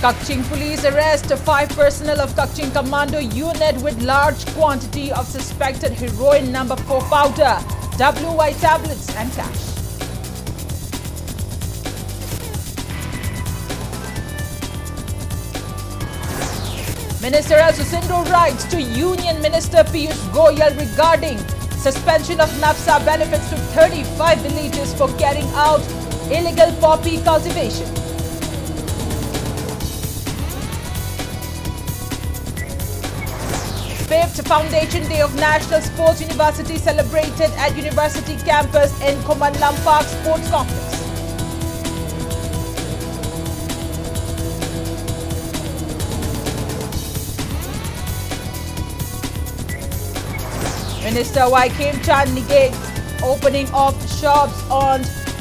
Kaching police arrest 5 personnel of Kaching Commando unit with large quantity of suspected heroin number 4 powder, WY tablets and cash. Minister Susindo writes to Union Minister Piyush Goyal regarding suspension of NAFSA benefits to 35 villages for carrying out illegal poppy cultivation. Fifth Foundation Day of National Sports University celebrated at University campus in Komanlam Park Sports Complex. Minister Y. Kemchan negates opening of shops on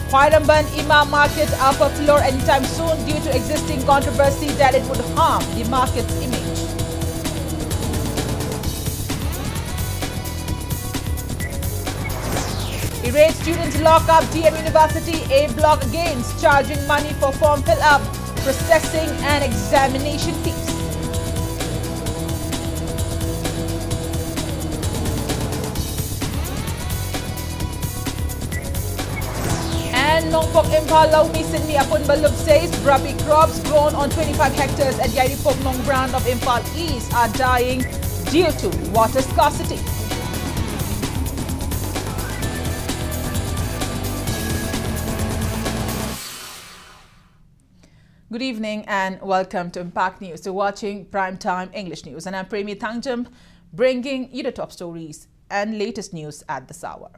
Khairamban Imam Market upper floor anytime soon due to existing controversy that it would harm the market's image. Irate students lock up DM University A block against charging money for form fill-up, processing and examination fees. And Nongpok Impal Laumi Sydney Apun Balub says Rabi crops grown on 25 hectares at Yairipok Nong Brand of Impal East are dying due to water scarcity. Good evening and welcome to Impact News. You're watching Primetime English News and I'm PREMI THANGJAM, bringing you the top stories and latest news at this hour.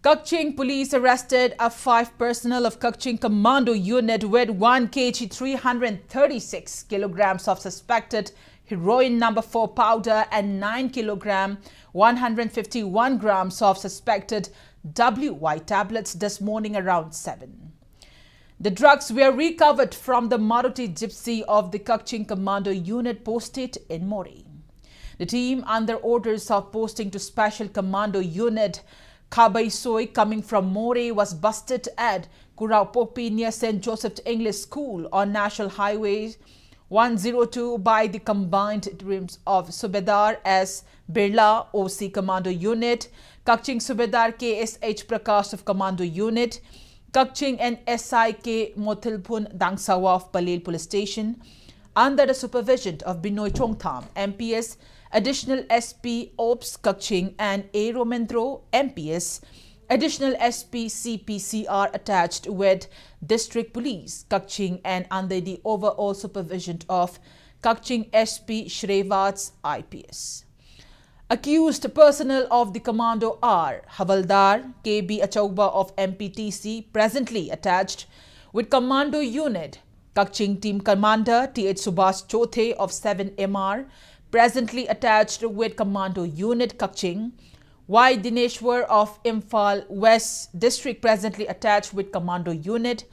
Kaching police arrested 5 personnel of Kaching Commando unit with 1 kg 336 kilograms of suspected heroin number 4 powder and 9 kilogram 151 grams of suspected WY tablets this morning around 7. The drugs were recovered from the Maruti Gypsy of the Kaching Commando unit posted in More. The team, under orders of posting to Special Commando Unit Khabai Soi coming from More, was busted at Kuraupopi near St. Joseph English School on National Highway 102 by the combined teams of Subedar S. Birla OC Commando Unit, Kaching Subedar KSH Prakash of Commando Unit, Kaching and SIK Motilpun Dangsawa of Palel Police Station, under the supervision of Binoy Chongtham, MPS, Additional SP Ops Kaching and A. Romendro, MPS, Additional SP CPCR attached with District Police, Kaching, and under the overall supervision of Kaching SP Shrevats, IPS. Accused personnel of the commando are Havaldar KB Achauba of MPTC, presently attached with Commando Unit, Kaching Team Commander TH Subhash Chothe of 7MR, presently attached with Commando Unit Kaching, Y. Dineshwar of Imphal West District, presently attached with Commando Unit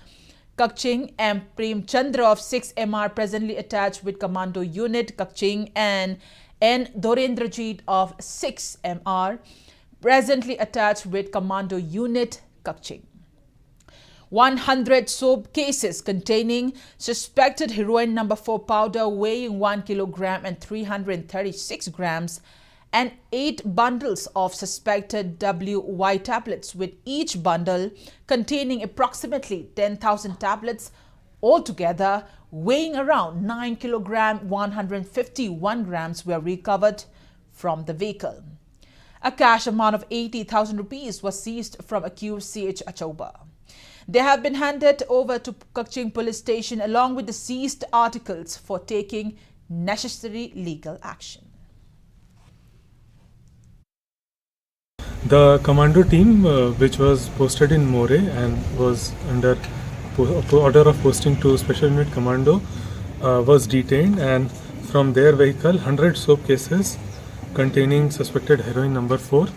Kaching, M. Prem Chandra of 6MR, presently attached with Commando Unit Kaching, and N. Dorendrajit of 6MR, presently attached with Commando Unit Kaching. 100 soap cases containing suspected heroin number 4 powder weighing 1 kilogram and 336 grams and 8 bundles of suspected WY tablets, with each bundle containing approximately 10,000 tablets, altogether weighing around 9 kilogram 151 grams were recovered from the vehicle. A cash amount of 80,000 rupees was seized from accused CH Achauba. They have been handed over to Kaching Police Station along with the seized articles for taking necessary legal action. The commando team, which was posted in More and was under order of posting to Special Unit Commando, was detained, and from their vehicle 100 soap cases containing suspected heroin number 4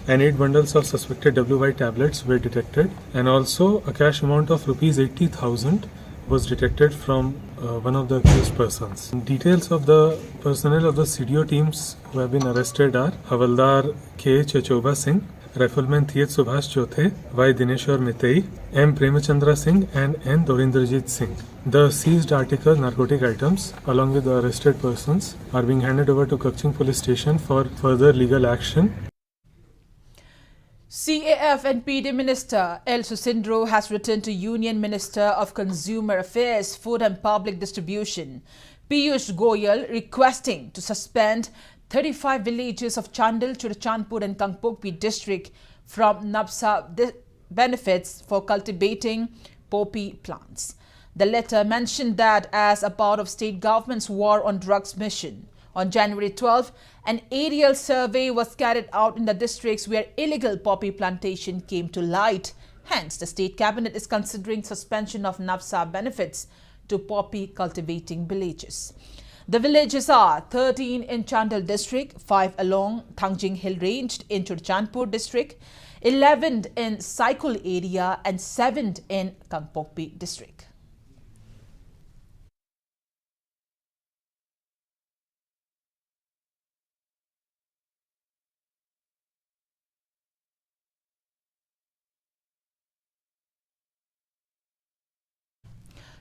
and 8 bundles of suspected WY tablets were detected, and also a cash amount of rupees 80,000 was detected from one of the accused persons. Details of the personnel of the CDO teams who have been arrested are Havaldar K. Chachoba Singh, Rifleman Thiet Subhash Chothe, Y. Dineshwar Mitei, M. Premachandra Singh, and N. Dorindrajit Singh. The seized articles, narcotic items, along with the arrested persons, are being handed over to Kaching Police Station for further legal action. CAF and PD Minister El Susindro has written to Union Minister of Consumer Affairs, Food and Public Distribution, Piyush Goyal, requesting to suspend 35 villages of Chandal, Churachandpur and Kangpokpi district from NABSA benefits for cultivating poppy plants. The letter mentioned that as a part of state government's war on drugs mission, on January 12, an aerial survey was carried out in the districts where illegal poppy plantation came to light. Hence, the state cabinet is considering suspension of NABSA benefits to poppy cultivating villages. The villages are 13 in Chandal district, 5 along Thangjam Hill range in Churachandpur district, 11 in Saikul area and 7 in Kangpokpi district.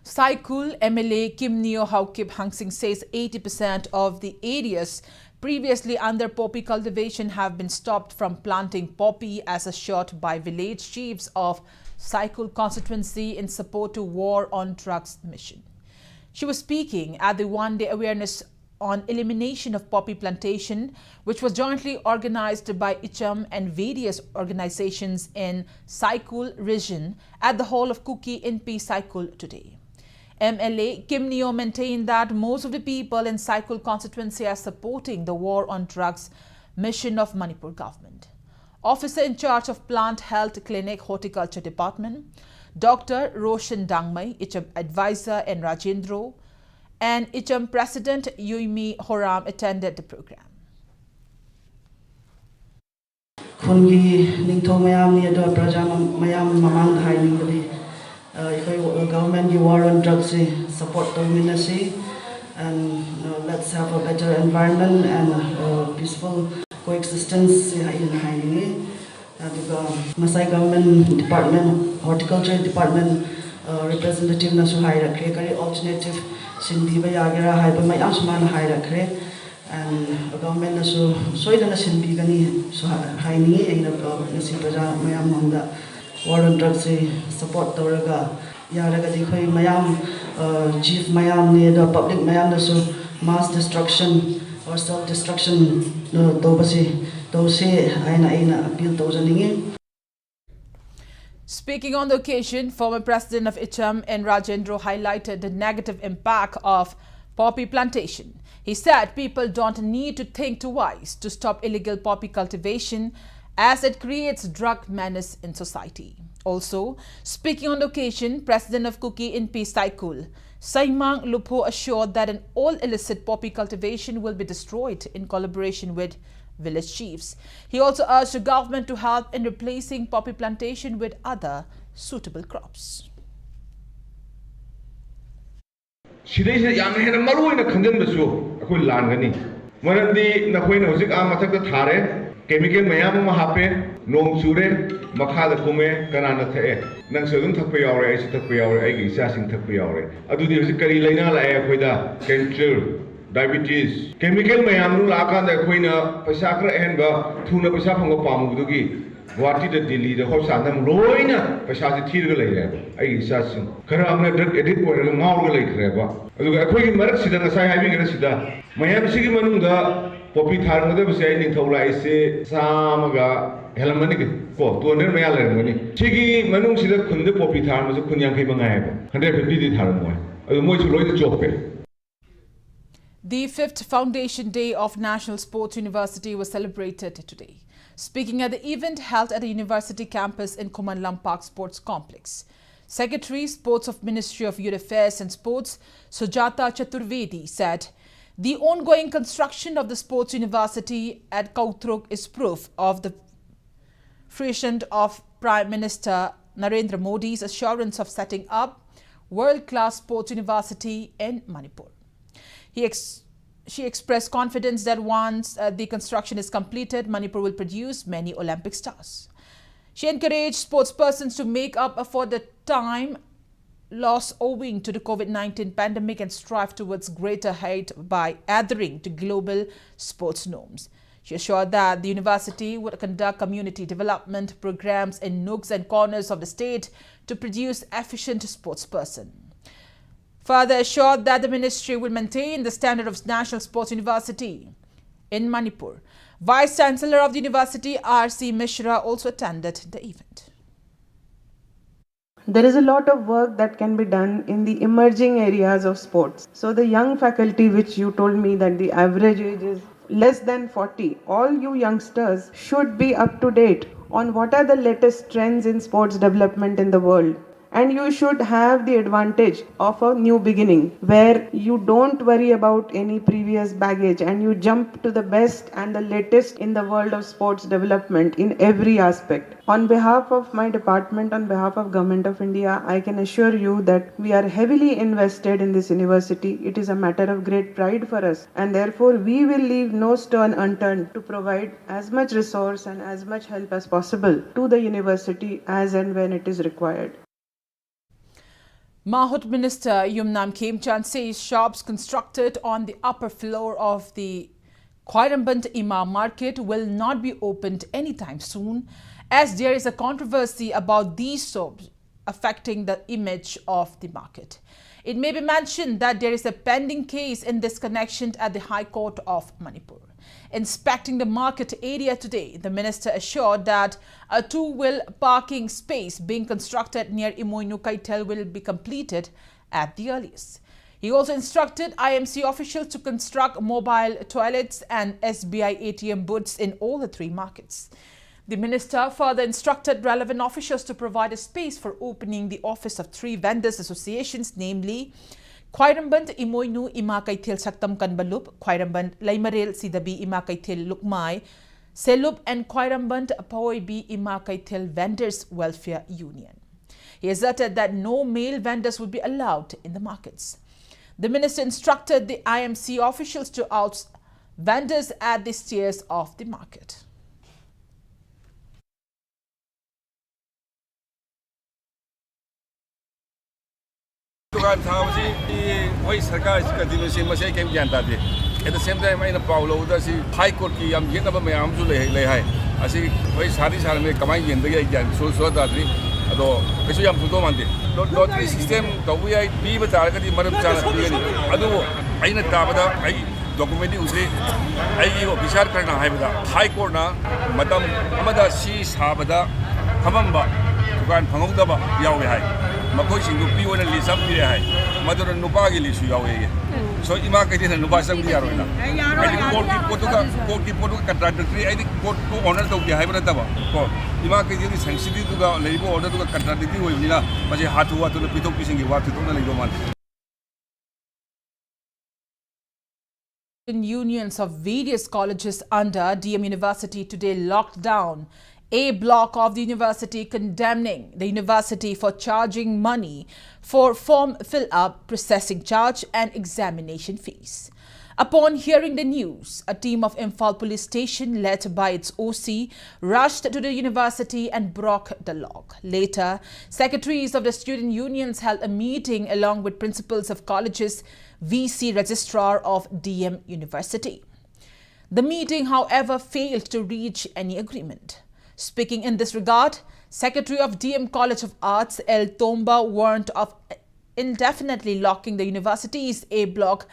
Saikul MLA Kim Neo Haukip Hangsing says 80% of the areas previously under poppy cultivation have been stopped from planting poppy as assured by village chiefs of Saikul constituency in support to war on drugs mission. She was speaking at the one-day awareness on elimination of poppy plantation, which was jointly organized by ICHAM and various organizations in Saikul region at the Hall of Kuki in P. Saikul today. MLA Kim Neo maintained that most of the people in Saikul constituency are supporting the war on drugs mission of Manipur government. Officer in charge of Plant Health Clinic Horticulture Department, Dr. Roshan Dangmai, ICHAM advisor N. Rajendro, and ICHAM President Yuimi Horam attended the program. Government war on drugs support and let's have a better environment and peaceful coexistence in Masai government department, horticulture department representative na su haira kare alternative sindiba yagera haiba mayam sumana haira kare and government na su soida na sinbi gani su haini aina nasi praja mayam mangda war on drugs support tawraga yaraga dikhoi mayam chief mayam ne the public mayam na su mass destruction or self destruction no dobasi dose aina appeal tawjaningi. Speaking on the occasion, former President of ICHAM N. Rajendro highlighted the negative impact of poppy plantation. He said people don't need to think twice to stop illegal poppy cultivation as it creates drug menace in society. Also, speaking on the occasion, President of Kuki in P. Saikul, Saimang Lupo assured that an all illicit poppy cultivation will be destroyed in collaboration with village chiefs. He also urged the government to help in replacing poppy plantation with other suitable crops. Chemical mayam hape, long sure, makada kume, kanana the, Nangsum Tapiore, Tapiore, Sassing Tapiore. Adu the Zikari Lena Layaquida, cancer, diabetes. Chemical mayam lakan the quina, Pasakra enba, Tuna Pasapango Pamudugi, Wati the Dili, the Hosanam, Roina, Pasati Tirga, Sassing. Karamna drug edit for a Maur Lake Reba. A quick Marxida, as I having a sida. Mayam Sigimanunda. Poppy Tarnada was saying in Tola, I say, Samaga, Helamanik, for 200 Mayalan. Chigi, Manung Sida Kunda Poppy Tarn was a Kunyan Kibanga, 150 Tarmoy. The most loyal job. The 5th Foundation Day of National Sports University was celebrated today. Speaking at the event held at the university campus in Kumanlam Park Sports Complex, Secretary Sports of Ministry of Youth Affairs and Sports, Sujata Chaturvedi, said, the ongoing construction of the sports university at Kautruk is proof of the fruition of Prime Minister Narendra Modi's assurance of setting up world-class sports university in Manipur. He She expressed confidence that once the construction is completed, Manipur will produce many Olympic stars. She encouraged sportspersons to make up for the time lost owing to the COVID-19 pandemic and strive towards greater height by adhering to global sports norms. She assured that the university would conduct community development programs in nooks and corners of the state to produce efficient sportspersons. Further assured that the ministry will maintain the standard of National Sports University in Manipur. Vice Chancellor of the University, R.C. Mishra, also attended the event. There is a lot of work that can be done in the emerging areas of sports. So the young faculty, which you told me that the average age is less than 40, all you youngsters should be up to date on what are the latest trends in sports development in the world. And you should have the advantage of a new beginning where you don't worry about any previous baggage and you jump to the best and the latest in the world of sports development in every aspect. On behalf of my department, on behalf of Government of India, I can assure you that we are heavily invested in this university. It is a matter of great pride for us, and therefore we will leave no stone unturned to provide as much resource and as much help as possible to the university as and when it is required. Mahut Minister Yumnam Khemchand says shops constructed on the upper floor of the Khwairamband Imam Market will not be opened anytime soon, as there is a controversy about these shops affecting the image of the market. It may be mentioned that there is a pending case in this connection at the High Court of Manipur. Inspecting the market area today, the minister assured that a two-wheel parking space being constructed near Imoinu Kaitel will be completed at the earliest. He also instructed IMC officials to construct mobile toilets and SBI ATM booths in all the three markets. The minister further instructed relevant officials to provide a space for opening the office of three vendors associations, namely Khwairamband Imoinu Ima Kaithil Saktam Kanbalup, Khwairamband Laimarel Sidabi Ima Kaithil Lukmai, Selup and Khwairamband Paoibi Ima Kaithil Vendors Welfare Union. He asserted that no male vendors would be allowed in the markets. The minister instructed the IMC officials to oust vendors at the stairs of the market. At the same time, I Paulo, that's High Court, I'm getting up my arms to lay high. I see why Sadi Sarame coming in the again, so that although I am Putomandi. Lottery system, the way I be with Arcadi, Madam Chana, I know Tabada, I documented Uzi, I Bishar Karna Haibada, High Court now, Madam Amada Si Sabada, Hamamba, Tukan Pangudaba, Yahweh. Makoshi to be on a list of the high. Mother and Nupagi list you away. So Imaka didn't know some Yarona. I think Portugal contradictory. I think Port to honor to the Hybridaba. Imaka is sensitive to the labor order to the contradictory with Nina, but you had to what to the Pito Pissing you want to do the Legoman. Unions of various colleges under DM University today locked down a block of the university, condemning the university for charging money for form fill-up, processing charge and examination fees. Upon hearing the news, a team of Imphal police station led by its OC rushed to the university and broke the lock. Later, secretaries of the student unions held a meeting along with principals of colleges, VC registrar of DM University. The meeting, however, failed to reach any agreement. Speaking in this regard, Secretary of DM College of Arts, L. Tomba, warned of indefinitely locking the university's A block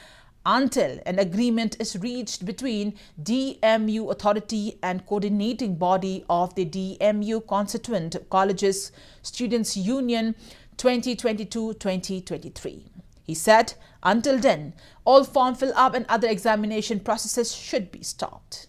until an agreement is reached between DMU authority and coordinating body of the DMU Constituent Colleges Students Union 2022-2023. He said, until then, all form fill-up and other examination processes should be stopped.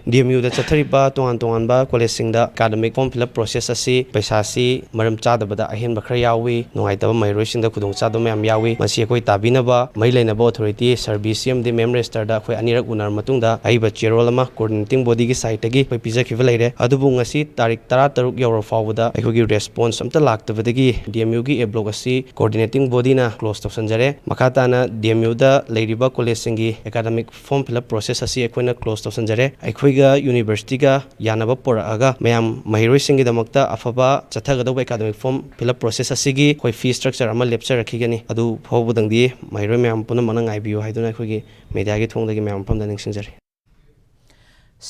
DMU da chathariba tongan college singda academic form fill up process asi paisa si maram chadabada ahen bakhra yawi nungaitaba mairoi singda khudong chadom yam yawi masi akoi tabinaba mai leinaba authority service yam di mem register da khoi anirak unar matungda aiba cherol ama coordinating body gi site gi pai pijakhiba leire adubu ngasi tarik 13 yauro fawda aikogi response amta laktabadagi DMU gi a block asi coordinating body na close tawsanjare makata na DMU da leiriba college singi academic form fill up process asi akoina close tawsanjare aikoiga university ga yanaba poraga mayam mahiroi singi damakta afaba chathagada academic form fill up process asigi khoi fee structure ama lecture rakhigani adu phobudangdi mahiroi mayam puna manang IBU haiduna aikoigi media gi thongdagi mayam pamda ningsingjari.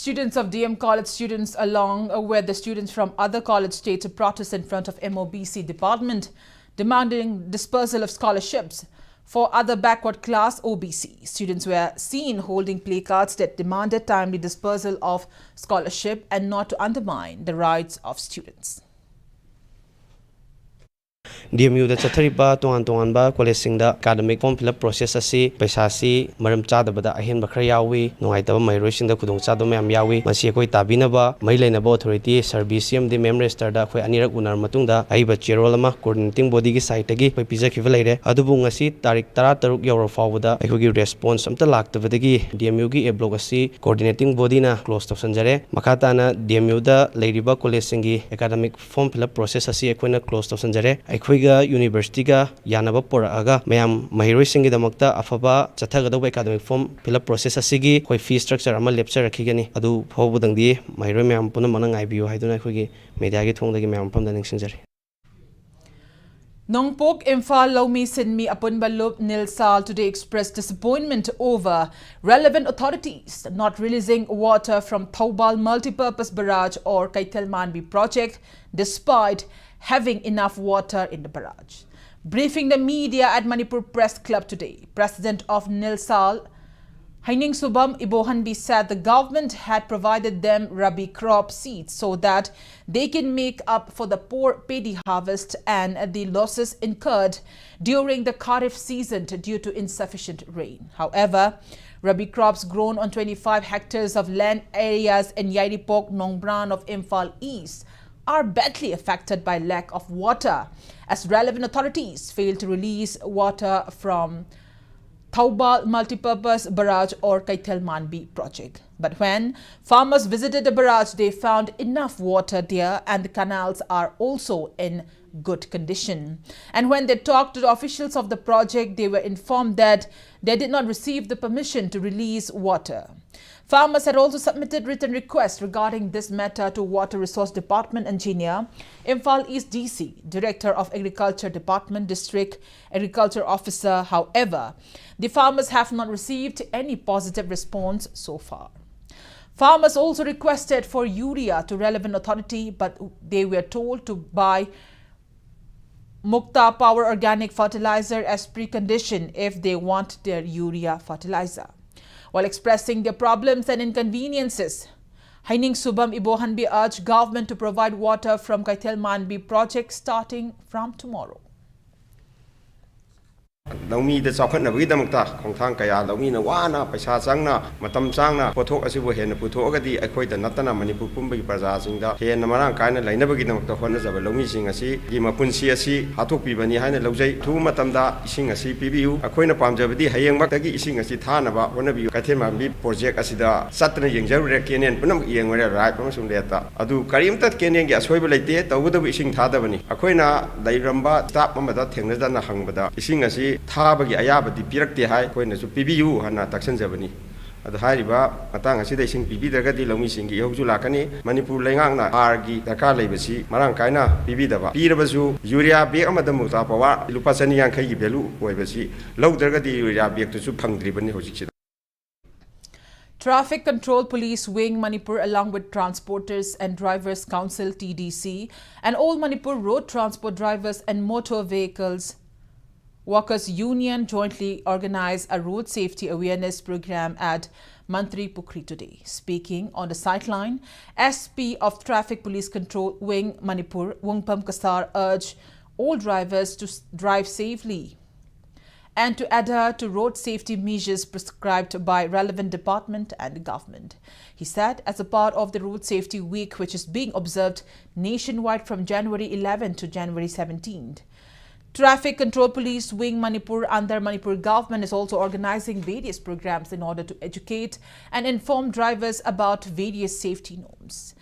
Students of DM college students along with the students from other college states protest in front of MOBC department demanding dispersal of scholarships for other backward class OBC. Students were seen holding placards that demanded timely dispersal of scholarship and not to undermine the rights of students. DMU da chathariba tongan college singda academic form fill up process asi paisa si maram chadabada ahen bakhra yawi nungaitaba mairoi singda khudong chadom yam yawi masi akoi tabinaba mai leinaba authority service yam di mem register da khoi anirak unar matungda aiba cherol ama coordinating body gi site gi pai pijakhiba leire adubu ngasi tarik 13 yauro fawda aikogi response amta laktabadagi DMU gi a block asi coordinating body na close tawsanjare makata na DMU da leiriba college singi academic form fill up process asi akoina close tawsanjare aikoiga university ga yanaba poraga mayam mahiroi singi damakta afaba chathagada academic form fill up process asigi khoi fee structure ama lecture rakhigani adu phobudangdi mahiroi mayam puna manang IBU haiduna aikoigi media gi thongdagi mayam pamda ningsingjari. Nongpok Imphal Lomi Sinmi Apunbalup Nilsal today expressed disappointment over relevant authorities not releasing water from Thoubal Multipurpose Barrage or Kaitel Manbi project despite having enough water in the barrage. Briefing the media at Manipur Press Club today, President of Nilsal Haining Subam Ibohanbi said the government had provided them rabi crop seeds so that they can make up for the poor paddy harvest and the losses incurred during the Kharif season due to insufficient rain. However, rabi crops grown on 25 hectares of land areas in Yairipok, Nongbran of Imphal East are badly affected by lack of water as relevant authorities fail to release water from Thoubal Multipurpose Barrage or Kaitel Manbi project. But when farmers visited the barrage, they found enough water there and the canals are also in good condition. And when they talked to the officials of the project, they were informed that they did not receive the permission to release water. Farmers had also submitted written requests regarding this matter to Water Resource Department Engineer, Imphal East DC, Director of Agriculture Department, District Agriculture Officer. However, the farmers have not received any positive response so far. Farmers also requested for urea to relevant authority, but they were told to buy Mukta Power Organic Fertilizer as precondition if they want their urea fertilizer. While expressing their problems and inconveniences, Haining Subam Ibohanbi urged government to provide water from Kaitel Manbi project starting from tomorrow. Laumi da chawkhatnabagi damakta khongthang kaya laumi na wana paisa changna matam changna pothok asibu hena puthogadi akhoi da natana Manipur pumbagi praja singda hena marang kaina lainabagi damakta honajaba laumi sing asi gi mapunsi asi hathokpi bani haina laujai thu matamda ising asi pibiu akhoina pamjabadi hayengmaktagi ising asi thanaba honabiu Kaitel Manbi project asida satna yengjarure kenen punam yengore rai pamasung leta adu karimta kenen gi asoiba leite tawudabu ising thadabani akhoina lairamba staff amada thengnajana hangbada ising asi Thabagi ayabadi pirakte hai koina su PBU hana taksan jabani adu hariba matang asida ising PB dagadi laumi singi yauju lakani Manipur lengang na argi daka leibasi marang kaina PB daba pirabasu urea bag amada muta pawa lupa chani yankhai gi value oibasi lawdragadi urea bag tu su phangdribani hojiksi. Traffic Control Police Wing Manipur along with Transporters and Drivers Council TDC and all Manipur Road Transport Drivers and Motor Vehicles Workers Union jointly organized a road safety awareness program at Mantri Pukri today. Speaking on the sideline, SP of Traffic Police Control Wing Manipur, Wongpam Kasar urged all drivers to drive safely and to adhere to road safety measures prescribed by relevant department and government. He said as a part of the Road Safety Week, which is being observed nationwide from January 11 to January 17. Traffic Control Police Wing Manipur under Manipur government is also organizing various programs in order to educate and inform drivers about various safety norms.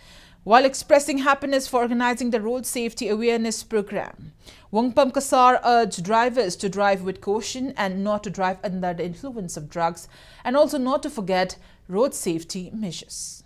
While expressing happiness for organizing the road safety awareness program, Wongpam Kasar urged drivers to drive with caution and not to drive under the influence of drugs, and also not to forget road safety measures.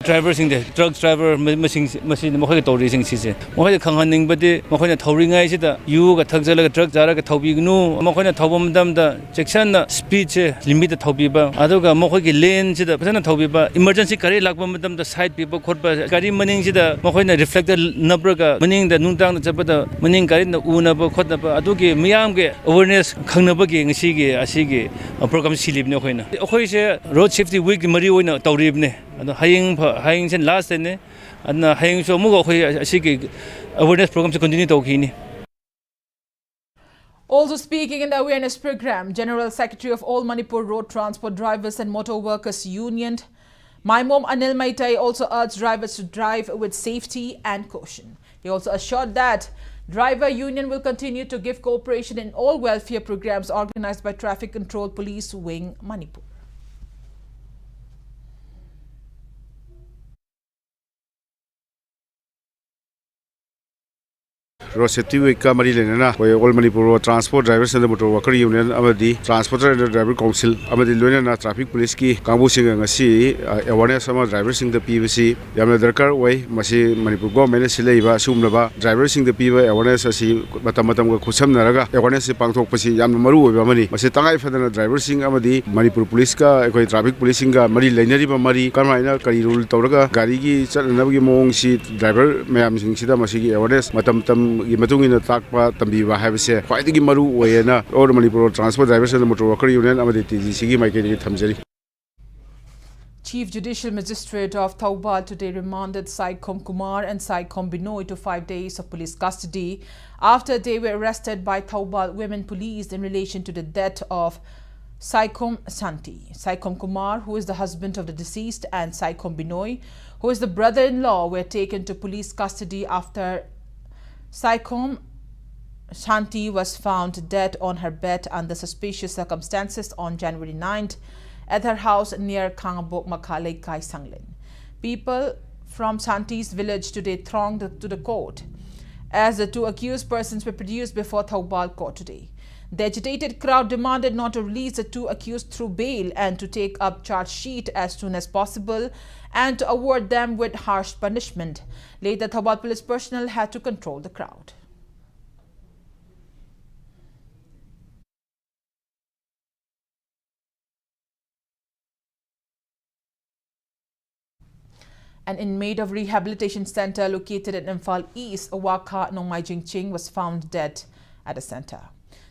Drivers in the drugs driver machine Mohoy tourism season. Mohoy Kanganing, but the Mohona touring I said, you got Tagzala drug Zara Tobigno, Mohona Tobam, the Jackson speech limited Tobiba, Adoga Mohoki lane, the Pasana Tobiba, emergency career like one the side people caught by Gary Manning, the Mohona reflected Nabraga, meaning the noon down the Zabata, meaning Garin the Unaba, Kotaba, Adogi, Miamge, awareness, Kanabagi, Sige, Asigi, a program Silib Nohina. Ohoise Road Safety Week Mariona Tauribne. And hanging and last and hanging so mugo awareness program to continue talking. Also speaking in the awareness program, General Secretary of All Manipur Road Transport Drivers and Motor Workers Union, Maimom Anil Maitai, also urged drivers to drive with safety and caution. He also assured that Driver Union will continue to give cooperation in all welfare programs organized by Traffic Control Police Wing Manipur. Road Safety Week Mari Lenana, All Manipur Transport Drivers and the Motor Worker Union, Amadi, Transporter and Driver Council, Amadi Luna, Traffic Police Ki, Kambusing and Sea, awareness of drivers in the PVC, Yamadarkar way, Masi Manipur Government, Sileva, Sumlava, drivers in the PV, awareness as he Batamatam Kusam Naraga, awareness of Pangtopasi, Yamaru, Yamani, Masitanga for the drivers sing Amadi, Manipur Police, Traffic Policing, Mari Lenari, Mari, Karmaina, Karirul Toraga, Garigi, Navigi Mong, she driver, Mayam Sing Sida Masigi, awareness, Matam. Matung Takpa Tambiva have said, fighting Maru Wayana, or Manipur Transport Drivers and the Motor Worker Union, Amaditi, Sigi, Mikey Tamjari. Chief Judicial Magistrate of Thoubal today remanded Saikom Kumar and Saikom Binoy to 5 days of police custody after they were arrested by Thoubal Women Police in relation to the death of Saikom Santi. Saikom Kumar, who is the husband of the deceased, and Saikom Binoy, who is the brother-in-law, were taken to police custody after Saikom Shanti was found dead on her bed under suspicious circumstances on January 9th at her house near Kangabok Makale Kai Sanglin. People from Shanti's village today thronged to the court as the two accused persons were produced before Thoubal court today. The agitated crowd demanded not to release the two accused through bail and to take up charge sheet as soon as possible and to award them with harsh punishment. Later, Thoubal police personnel had to control the crowd. An inmate of rehabilitation center located in Imphal East, Waka Nongmai Jingching, was found dead at the center.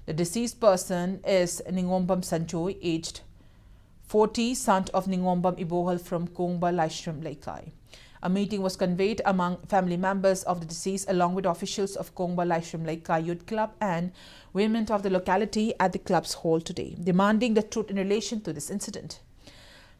The deceased person is Ningombam Sanjoy, aged 40, son of Ningombam Ibohal from Kongba Laishram Laikai. A meeting was convened among family members of the deceased along with officials of Kongba Laishram Laikai Youth Club and women of the locality at the club's hall today, demanding the truth in relation to this incident.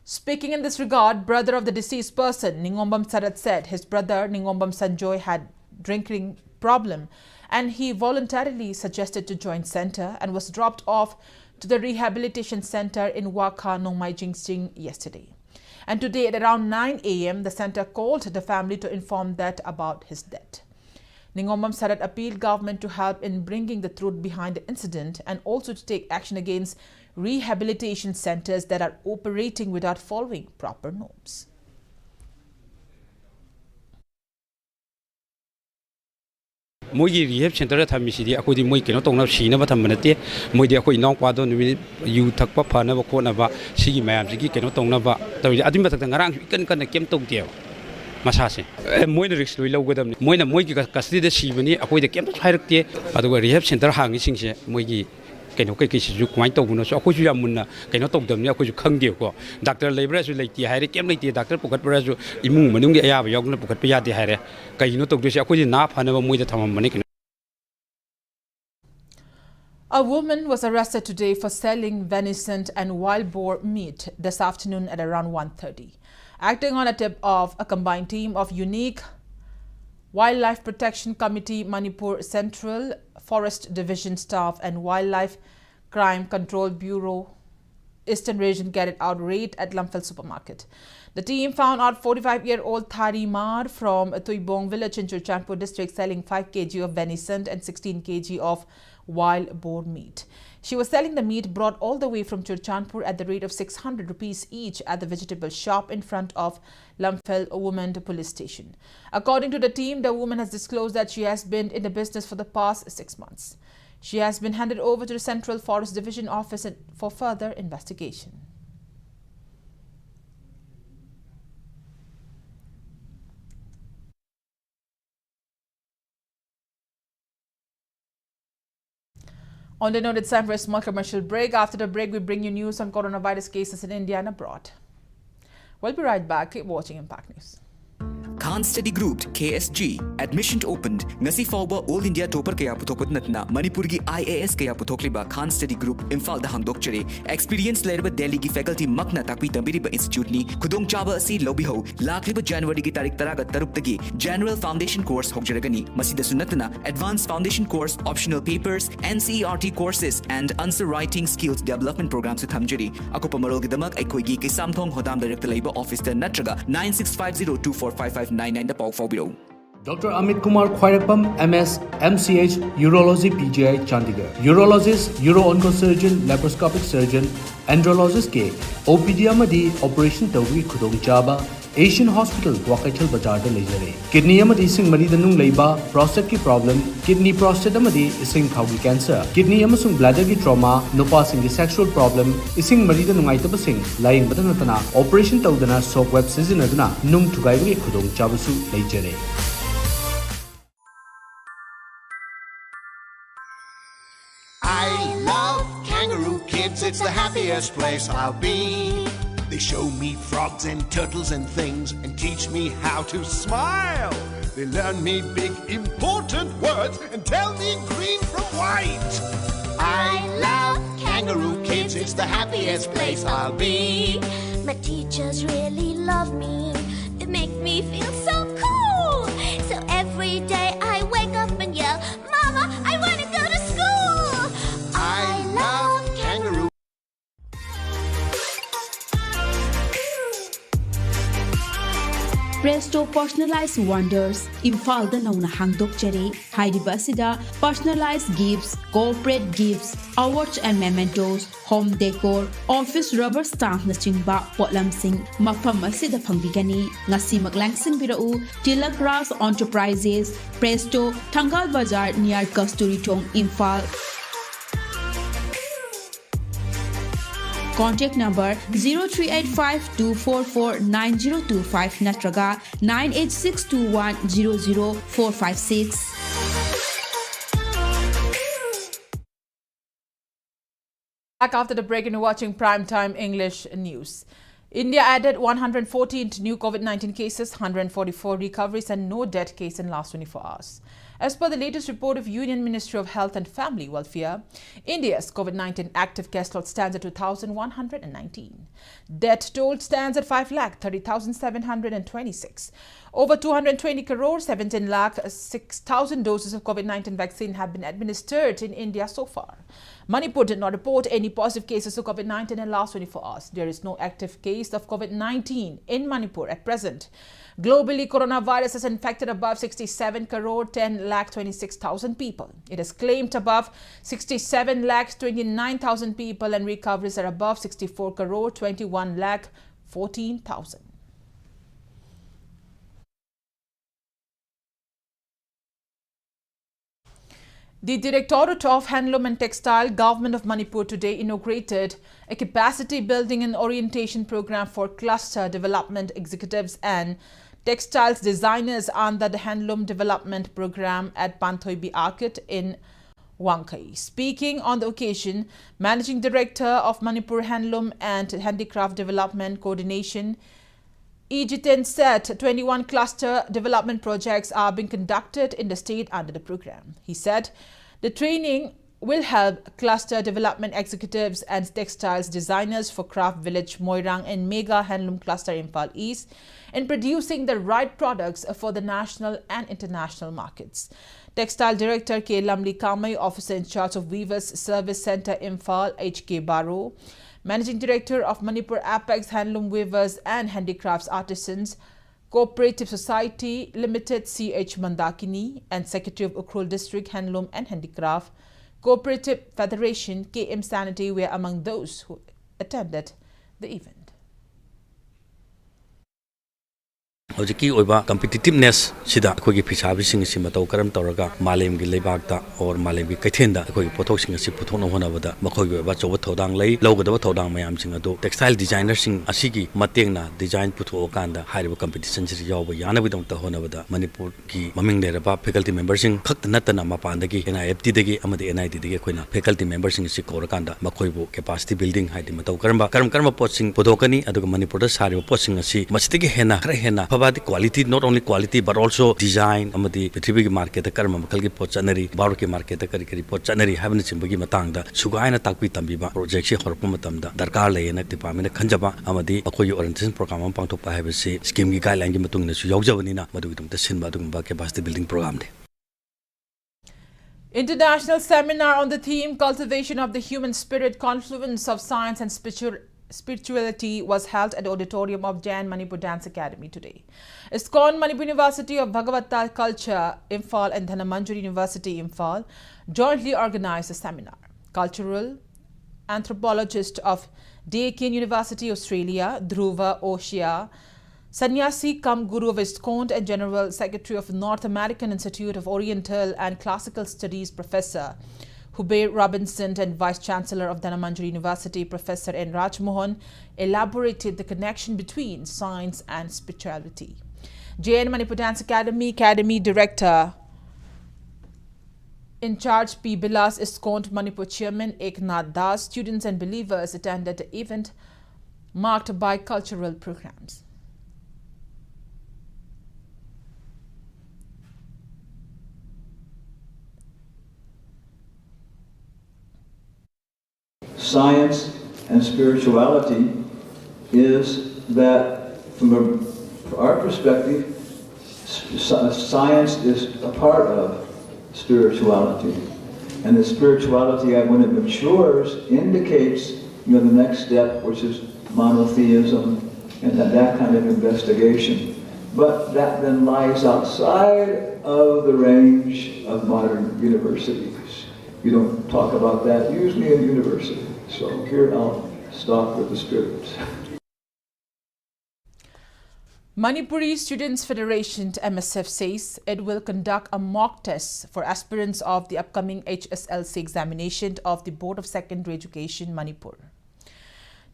Speaking in this regard, brother of the deceased person, Ningombam Sarat, said his brother Ningombam Sanjoy had drinking problem and he voluntarily suggested to join center and was dropped off to the rehabilitation center in Waka Nongmai Jingching yesterday. And today at around 9 a.m., the center called the family to inform that about his death. Ningombam Sarat appealed government to help in bringing the truth behind the incident and also to take action against rehabilitation centers that are operating without following proper norms. Mogi rehab center thamisi akodi moi keno tongna sina ba thamnate moi de akoi nong kwado ni yu thakpa phana ba khona ba sigi mayam sigi keno tongna ba tawi adi ma thak ngarang kan kem tong teo masa se moi risk loi logadam ni moi na moi gi custody de sibani akoi de kem thairakte aduga rehab center hangi singse moi gi keno kai kai su kwai tawbuno so akoi su yamunna keno tawdam ni akoi su khangde ko doctor labra su leiti haire kem leiti doctor pukat pra su imung manung ge aya ba yogna pukat pa yade haire kai no tawdu se akoi na phana ba moi da thamam mani. A woman was arrested today for selling venison and wild boar meat this afternoon at around 1:30. Acting on a tip of a combined team of Unique Wildlife Protection Committee, Manipur Central Forest Division staff and Wildlife Crime Control Bureau Eastern Region carried out raid at Lamphel supermarket. The team found out 45-year-old Thari Mar from Tuibong village in Churchandpur district selling 5 kg of venison and 16 kg of wild boar meat. She was selling the meat brought all the way from Churchandpur at the rate of 600 rupees each at the vegetable shop in front of Lamphel Women Police Station. According to the team, the woman has disclosed that she has been in the business for the past 6 months. She has been handed over to the Central Forest Division office for further investigation. On the note, it's time for a small commercial break. After the break, we bring you news on coronavirus cases in India and abroad. We'll be right back. Keep watching Impact News. Khan Study Group KSG admission opened ngasi fawba all India topper kaya puthokut natna Manipur gi IAS kaya puthokliba Khan Study Group Imphal da hangdokchere experience lerba Delhi gi faculty makna takpi tambiriba institute ni khudong chaba asi lobiho lakliba January gi tarik taraga taruptagi general foundation course hokjaragani masida sunatna advanced foundation course optional papers NCERT courses and answer writing skills development programs with thamjari akopa marol gi damak aikoi gi kisamthong hodam director labor office ta natraga 9650245599 da pau fawbiro. Dr. Amit Kumar Khwairapam, MS, MCH, Urology PGI, Chandigarh. Urologist, Uro-Oncosurgeon, Laparoscopic Surgeon, Andrologist के OPD अमदी Operation तौगी खुदोंग Chaba Asian Hospital Wakachal Bajar da lejare. Kidney amadi ising mari danung leiba prostate ki problem, kidney prostate amadi ising khaugi cancer, kidney amasung bladder ki trauma, nupa sing ki sexual problem, ising mari danung aitaba sing lying badanatana operation taudana soap web season aduna nung thugaibi khudong chabasu lejare. I love kangaroo kids, it's the happiest place I'll be. They show me frogs and turtles and things and teach me how to smile. They learn me big important words and tell me green from white. I love kangaroo kids, it's the happiest place I'll be. My teachers really love me. They make me feel so cool. So every day I wake up and yell, Mama, I want to go to school. I love kangaroo. Presto Personalized Wonders, Imphal da nauna hangdok chere, Hairiba asida personalized gifts, corporate gifts, awards and mementos, home decor, office rubber stamp na chingba potlam sing mafam asida phangbigani ngasi maglangsing birau Tilak Ras Enterprises, Presto, Thangal Bazar near Kasturi Thong, Imphal. Contact number 0385-244-9025 natraga 98621-00456. Back after the break and you're watching Primetime English News. India added 114 new COVID-19 cases, 144 recoveries and no death case in last 24 hours. As per the latest report of Union Ministry of Health and Family Welfare, India's COVID-19 active case toll stands at 2,119. Death toll stands at 5,30,726. Over 220 crore, 17 lakh 6,000 doses of COVID-19 vaccine have been administered in India so far. Manipur did not report any positive cases of COVID-19 in last 24 hours. There is no active case of COVID-19 in Manipur at present. Globally, coronavirus has infected above 67 crore 10 lakh 26,000 people. It has claimed above 67 lakh 29,000 people and recoveries are above 64 crore 21 lakh 14,000. The Directorate of Handloom and Textile, Government of Manipur today inaugurated a capacity building and orientation program for cluster development executives and textiles designers under the Handloom Development Program at Panthoibi Arcade in Wangkai. Speaking on the occasion, Managing Director of Manipur Handloom and Handicraft Development Coordination, Ejiten said 21 cluster development projects are being conducted in the state under the program. He said the training will help cluster development executives and textiles designers for Craft Village Moirang and Mega Handloom Cluster Imphal East in producing the right products for the national and international markets. Textile Director K. Lamli Kamai, Officer in charge of Weavers Service Center Imphal, H.K. Baro, Managing Director of Manipur Apex Handloom Weavers and Handicrafts Artisans Cooperative Society Limited C.H. Mandakini, and Secretary of Ukhrul District Handloom and Handicraft Cooperative Federation K.M. Sanity were among those who attended the event. Hojiki oiba competitiveness sida akhoi phisabi sing si matau karam tawraga malem gi leibakta or malem gi kaithenda akhoi pothok sing si puthona honabada makhoi oiba choba thodang lei logada thodang mayam sing ado textile designer sing asigi matengna design putho kanda hariba competition si yawa yana bidong ta honabada Manipur gi maming leraba faculty members sing khakt natana mapandagi NIFT dagi amadi NIT dagi akhoi faculty members sing si korakanda makhoi bu capacity building haidi matau karam pot sing podokani aduga Manipur da sariba pot sing si machitigi hena khara hena quality, not only quality but also design amadi Prithvi market karma makal gi pot chanari baru ke market kari pot chanari havni chimbagi matangda sugaina takpi tambiba project se horpu matamda darkar leyena department khanjaba amadi akoi orientation program am pangthok pa habisi scheme gi guideline gi matung na su yaujabani na madu gi tumta sinba dugba capacity building program de. International seminar on the theme Cultivation of the Human Spirit, Confluence of Science and Spirituality was held at the auditorium of Jain Manipur Dance Academy today. ISKCON Manipur University of Bhagavatta Culture Imphal and Dhanmanjari University Imphal jointly organized the seminar. Cultural anthropologist of Deakin University Australia, Dhruva Oshia, Sannyasi cum Guru of ISKCON and General Secretary of North American Institute of Oriental and Classical Studies Professor Hubert Robinson and Vice Chancellor of Dhanmanjari University, Professor N. Rajmohan, elaborated the connection between science and spirituality. Jain Manipur Dance Academy Director in charge P. Bilas ISKCON Manipur Chairman Eknath Das, students and believers attended the event marked by cultural programs. Science and spirituality is that, from our perspective, science is a part of spirituality. And the spirituality, when it matures, indicates the next step, which is monotheism and that kind of investigation. But that then lies outside of the range of modern universities. You don't talk about that usually in university. So here I'll stop with the spirits. Manipuri Students Federation MSF says it will conduct a mock test for aspirants of the upcoming HSLC examination of the Board of Secondary Education Manipur.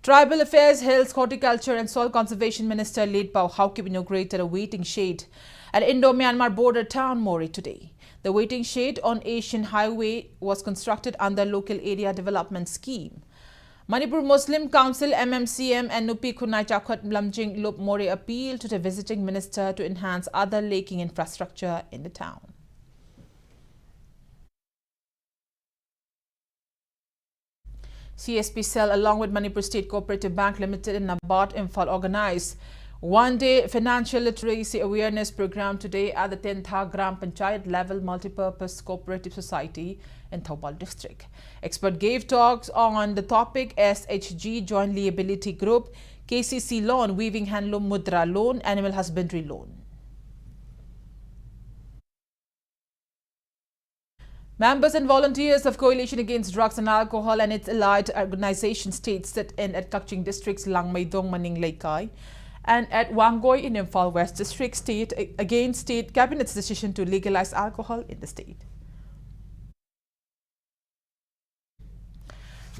Tribal Affairs, Health, Horticulture and Soil Conservation Minister Late Pao Haukip inaugurated a waiting shed at Indo-Myanmar border town Mori today. The waiting shed on Asian Highway was constructed under Local Area Development Scheme. Manipur Muslim Council MMCM and Nupi Khunai Chakhwat Lamjing Lop More appealed to the visiting minister to enhance other laking infrastructure in the town. CSP Cell along with Manipur State Cooperative Bank Limited and Nabat Imphal organized one-day financial literacy awareness program today at the 10th Gram Panchayat level multipurpose cooperative society in Thoubal district. Expert gave talks on the topic SHG Joint Liability Group, KCC loan, weaving handloom mudra loan, animal husbandry loan. Members and volunteers of Coalition Against Drugs and Alcohol and its allied organization states sit in at Kakching District's Langmaidong Maning Laikai and at Wangoi in Imphal West District state against state cabinet's decision to legalize alcohol in the state.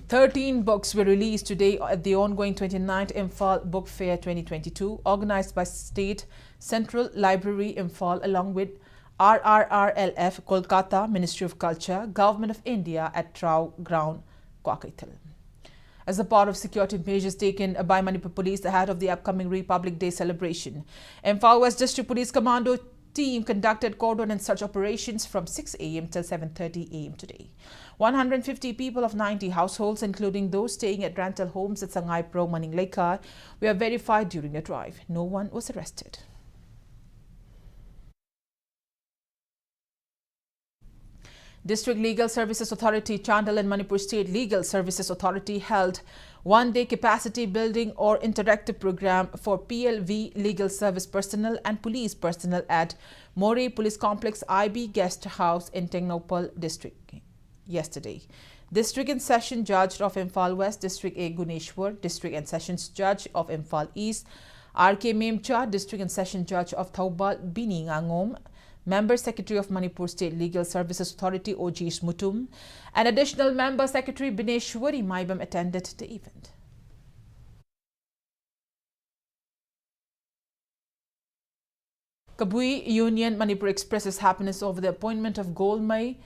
13 books were released today at the ongoing 29th Imphal Book Fair 2022 organized by State Central Library Imphal along with RRRLF Kolkata Ministry of Culture, Government of India at Trau Ground, Kwakaital. As a part of security measures taken by Manipur Police ahead of the upcoming Republic Day celebration, Imphal West District Police Commando team conducted cordon and search operations from 6 a.m. till 7:30 a.m. today. 150 people of 90 households, including those staying at rental homes at Sangai Pro Maning Lekar, were verified during the drive. No one was arrested. District Legal Services Authority, Chandal and Manipur State Legal Services Authority held one-day capacity building or interactive program for PLV legal service personnel and police personnel at More Police Complex IB Guest House in Tengnopal District yesterday. District and Session Judge of Imphal West, District A Guneshwar, District and Sessions Judge of Imphal East, RK Memcha, District and Session Judge of Thoubal Bini Ngangom, Member Secretary of Manipur State Legal Services Authority Ojis Mutum, and Additional Member Secretary Bineshwari Maibam attended the event. Kabui Union Manipur expresses happiness over the appointment of Golmai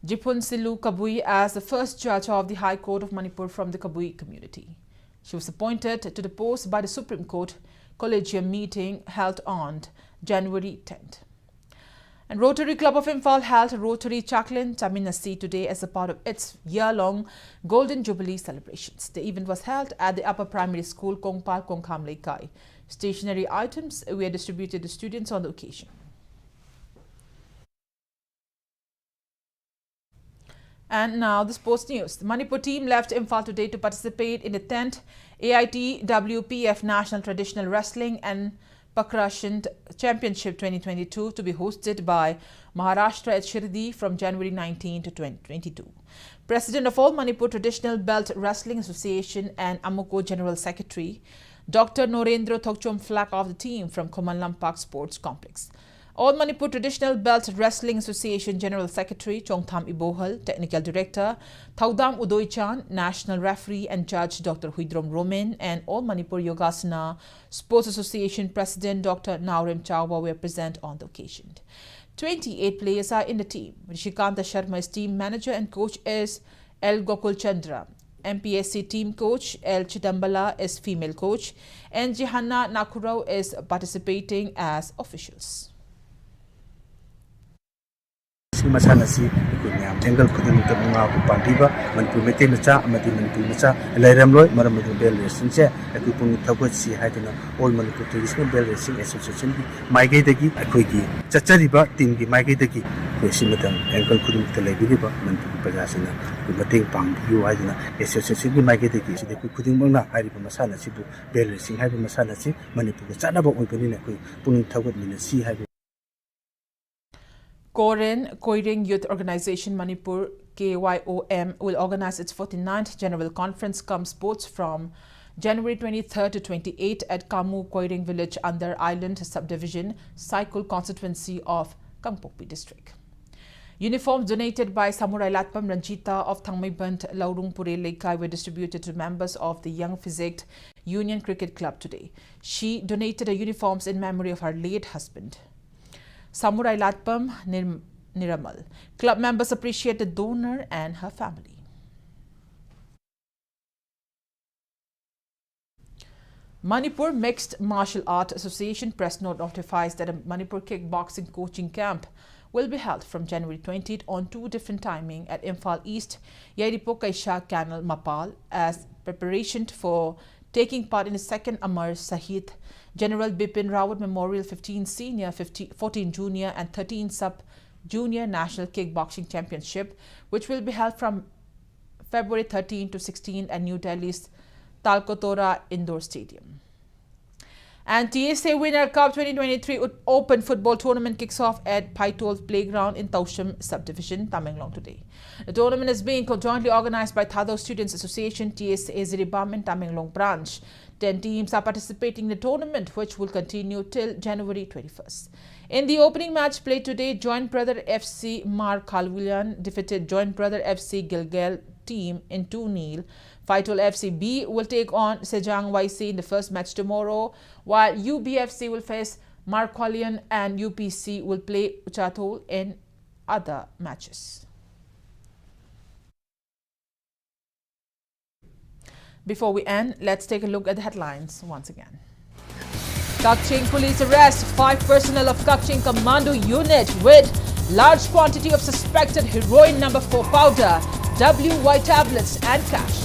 Jipun Silu Kabui as the first judge of the High Court of Manipur from the Kabui community. She was appointed to the post by the Supreme Court Collegium meeting held on January 10th. And Rotary Club of Imphal held Rotary Chaklin Taminasi today as a part of its year-long Golden Jubilee celebrations. The event was held at the Upper Primary School, Kongpal Kongkham Lekai. Stationery items were distributed to students on the occasion. And now the sports news. The Manipur team left Imphal today to participate in the 10th AITWPF National Traditional Wrestling and Pakrashant Championship 2022 to be hosted by Maharashtra at Shirdi from January 19 to 2022. President of All Manipur Traditional Belt Wrestling Association and Amuko General Secretary, Dr. Norendra Thokchom Flak of the team from Khomanlam Park Sports Complex. All Manipur Traditional Belt Wrestling Association General Secretary Chongtham Ibohal, Technical Director Thaudam Udoichan, National Referee and Judge Dr. Huidrom Romen, and All Manipur Yogasana Sports Association President Dr. Naurem Chawwa were present on the occasion. 28 players are in the team. Rishikanta Sharma's team manager and coach is L. Gokul Chandra. MPSC team coach L. Chidambala is female coach, and Jihanna Nakurao is participating as officials. Masanasi Angle Kudin Pandiva, Manipur Metina, Manipur Macha, Laramloy, Maramadu Bell Racing, Ekupung Tabuchi, Hadina, All Manipur Traditional Bell Racing Association, Maigedegi, Akwiki, Chachariba, Tingi, Maigedegi, Weshimatan, Angle Kudin Televiva, Manipur Pazasina, Kubating Pang, you Hadina, Association, Maigedegi, the Kudimona, Hariba Masana, Sibu, Bell Racing, Hariba Masanasi, Manipur, Sanaba, Opening, Pung Tawat Minasi, Hariba. Koiring Youth Organization Manipur KYOM will organize its 49th General Conference Cum Sports from January 23rd to 28th at Kamu Koiring Village under Island Subdivision, Saikul constituency of Kangpokpi District. Uniforms donated by Samurai Latpam Ranjita of Thangmaibant Laurungpure Lekai were distributed to members of the Young Physics Union Cricket Club today. She donated the uniforms in memory of her late husband, Samurai Latpam Niramal. Club members appreciate the donor and her family. Manipur Mixed Martial Art Association press note notifies that a Manipur kickboxing coaching camp will be held from January 20th on two different timing at Imphal East, Yairipo Kaisha Canal, Mapal, as preparation for taking part in the second Amar Sahid General Bipin Rawat Memorial 15 Senior, 14 Junior and 13 Sub Junior National Kickboxing Championship, which will be held from February 13 to 16 at New Delhi's Talkotora Indoor Stadium. And TSA Winner Cup 2023 Open Football Tournament kicks off at Paitol Playground in Tausham Subdivision, Tamenglong today. The tournament is being jointly organized by Thado Students Association, TSA Ziribam and Tamenglong branch. 10 teams are participating in the tournament, which will continue till January 21st. In the opening match played today, Joint Brother FC Mar Khalwilan defeated Joint Brother FC Gilgal team in 2-0. Faitol FC B will take on Sejang YC in the first match tomorrow, while UBFC will face Marqualian and UPC will play Uchatol in other matches. Before we end, let's take a look at the headlines once again. Kaching police arrest 5 personnel of Kaching Commando Unit with large quantity of suspected heroin number 4 powder, WY tablets and cash.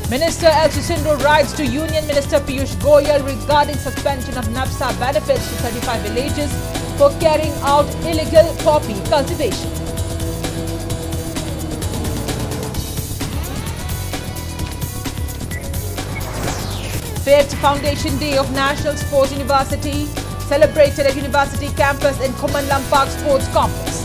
Minister El Susindo writes to Union Minister Piyush Goyal regarding suspension of NAPSA benefits to 35 villages for carrying out illegal poppy cultivation. Fifth Foundation Day of National Sports University celebrated at University campus in Kumanlam Park Sports Complex.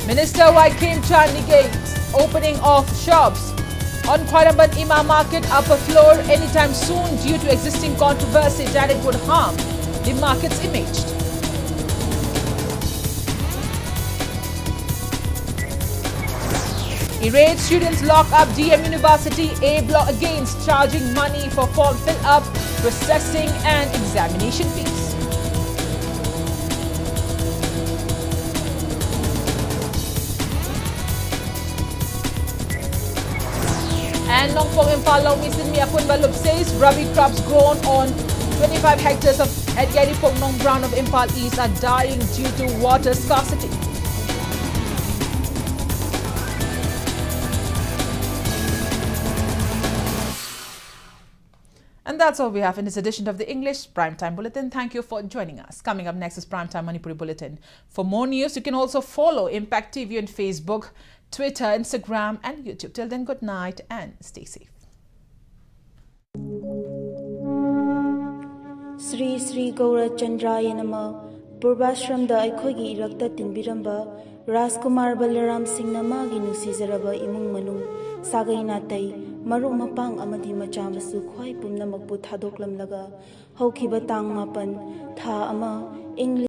Minister Waikim Chan negates opening of shops on Khwaramban Imam Market upper floor anytime soon due to existing controversy that it would harm the market's image. Irate students lock up DM University A block against charging money for form fill-up, processing and examination fees. And Nongpong Impala Misin Miapun Balup says rabi crops grown on 25 hectares of at Yaripong Nong Brown of Impal East are dying due to water scarcity. And that's all we have in this edition of the English Primetime Bulletin. Thank you for joining us. Coming up next is Primetime Manipuri Bulletin. For more news, you can also follow Impact TV on Facebook, Twitter, Instagram and YouTube. Till then, good night and stay safe. Sri Sri Gaura Chandraya Nama Purvashram da Aikhogi Irakta Tinbiramba Rajkumar Balaram Singh Namagi Nusizaraba Imung Manung Sagai Natai Maru Mapang Amadi Machamasu Khwai Pumnamakpu Thadoklam Laga Haukiba Tang Mapan Tha Ama English